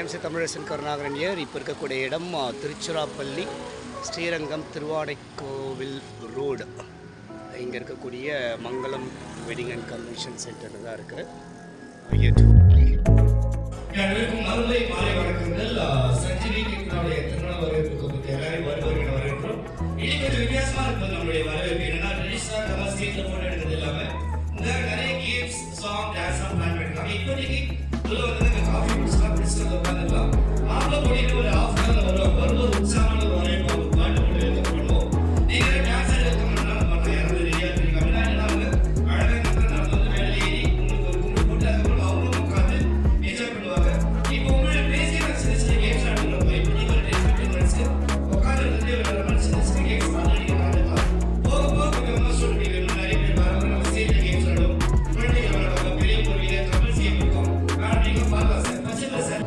MC Tamilarasan Karunakaran ஏர் இப்போ இருக்கக்கூடிய இடம் திருச்சிராப்பள்ளி ஸ்ரீரங்கம் திருவாடைக்கோவில் ரோடு. இங்கே இருக்கக்கூடிய மங்களம் வெட்டிங் அண்ட் கன்வென்ஷன் சென்டரில் தான் இருக்குது. மதுரை மாலை வணக்கங்கள். சஞ்சீவி கிருஷ்ணாவுடைய திருமண வரவேற்புக்கு எல்லாரும் வருவார்கள் வரவேற்கிறோம். இது கொஞ்சம் வித்தியாசமாக இருப்பது நம்மளுடைய வரவேற்பு. என்னன்னா ட்ரெடிஷனலாக நம்ம ஸ்டேஜில் போட்டோ எடுக்கிறது இல்லாமல் நிறைய கேம்ஸ், சாங், டான்ஸ் பிளான் பண்ணிருக்காங்க. இப்போதைக்கு காஃபி குடிச்சுலாம் பிடிச்சிட்டு உட்காந்துக்கலாம். மாப்பிள்ளை போட்டிட்டு ஒரு ஹாஃப் அன் ஹவர் வருவாங்க. ஒரு உற்சாகமான ஒரு வரவேற்பு ஒரு பாட்டு போட்டு பண்ணுவோம். நீங்கள் டான்ஸ் எடுக்கணும்னா நம்ம யாராவது ரெடியாக இருக்கீங்க அப்படின்னா நாங்கள் அழகாக நடந்து வந்து மேலே ஏறி உங்களுக்கு ஒரு கும்பிட்டு போட்டு அதுக்கப்புறம் அவங்களும் உட்காந்து என்ஜாய் பண்ணுவாங்க. இப்போ உங்களோட பேசி சின்ன சின்ன கேம்ஸ் ஆடுறோம். இப்போ நீங்கள் ஒரு 10-15 மினிட்ஸ்க்கு உட்காந்து சின்ன சின்ன கேம்ஸ் ஆடிட்டு உட்காந்துக்கலாம். போக போக கொஞ்சமாக சொல்லி வேணும். நிறைய பேர் வராங்க. நம்ம ஸ்டேஜில் கேம்ஸ் ஆடுவோம். குழந்தைகள் விளையாடுவாங்க. பெரிய பொருள் தமிழ் சேம் இருக்கும். ஆனால் நீங்கள் பார்க்கலாம் சார். பட்சத்தில் சார்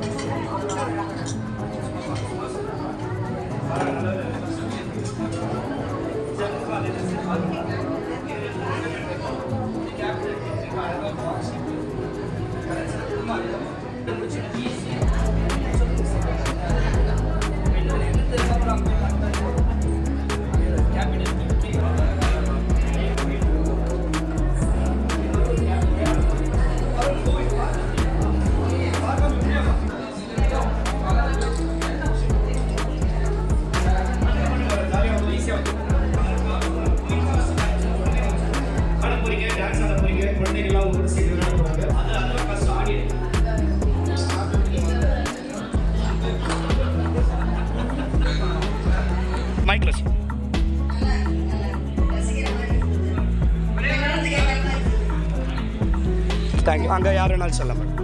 தேங்க்யூ. அங்கே யார் வேணாலும் சொல்ல மேடம்.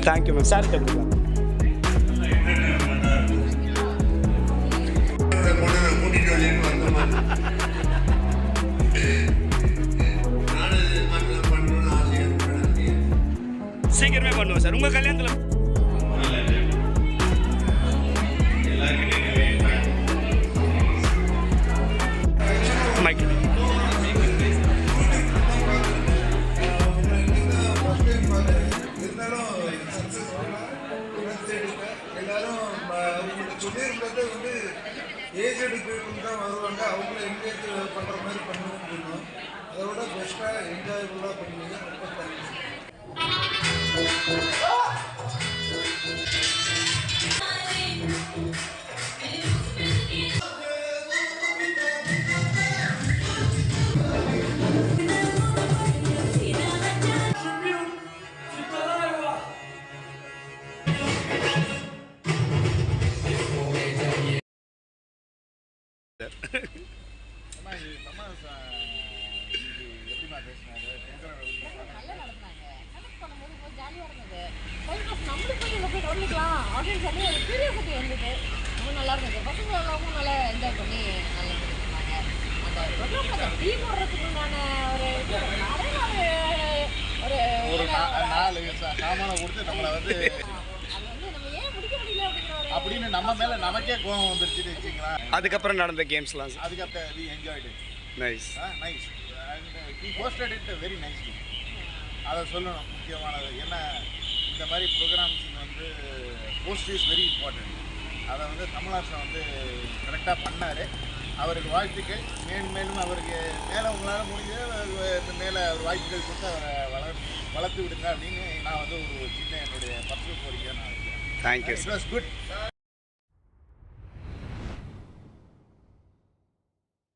Thank you ma'am. சார் கேட்குறீங்களா? சீக்கிரமே பண்ணுவோம் சார். உங்கள் கல்யாணத்தில் மைக் ஏஜெடு பீப்புள் தான் வருவாங்க. அவங்கள என்கேஜ் பண்ணுற மாதிரி பண்ணவும் முடியும். அதோட பெஸ்ட்டாக என்ஜாயபுளாக பண்ணுவீங்க. ரொம்ப தேங்க்ஸ். நல்லா இருந்தது. பசங்க எல்லாமும் நல்லா என்ஜாய் பண்ணி நல்லா பண்ணிருந்தாங்க. அந்த டீம் வர்றதுக்குண்டான ஒரு 4 சாமான கொடுத்து நம்மளை வந்து அது வந்து நம்ம ஏன் முடிக்க முடியல அப்படின்னு நம்ம மேலே நமக்கே கோவம் வந்துருச்சுன்னு வச்சுக்கலாம். அதுக்கப்புறம் நடந்த கேம்ஸ்லாம் அதுக்கப்புறம் we enjoyed it. Nice nice and we hosted it very nicely. அதை சொல்லணும் முக்கியமானது. ஏன்னா இந்த மாதிரி ப்ரோக்ராம்ஸிங் வந்து ஹோஸ்ட் இஸ் வெரி இம்பார்ட்டன்ட். அதை வந்து தமிழரசன் வந்து கரெக்டாக பண்ணார். அவருக்கு வாழ்த்துக்கள். மேலும் அவருக்கு மேலே உங்களால் முடிஞ்ச மேலே அவர் வாழ்த்துக்கள் கொடுத்து அவரை வளர்த்து விடுங்க அப்படின்னு நான் வந்து ஒரு சின்ன என்னுடைய பர்சனல் கோரிக்கையாக நான் வைக்கிறேன். தேங்க்யூ. It was good.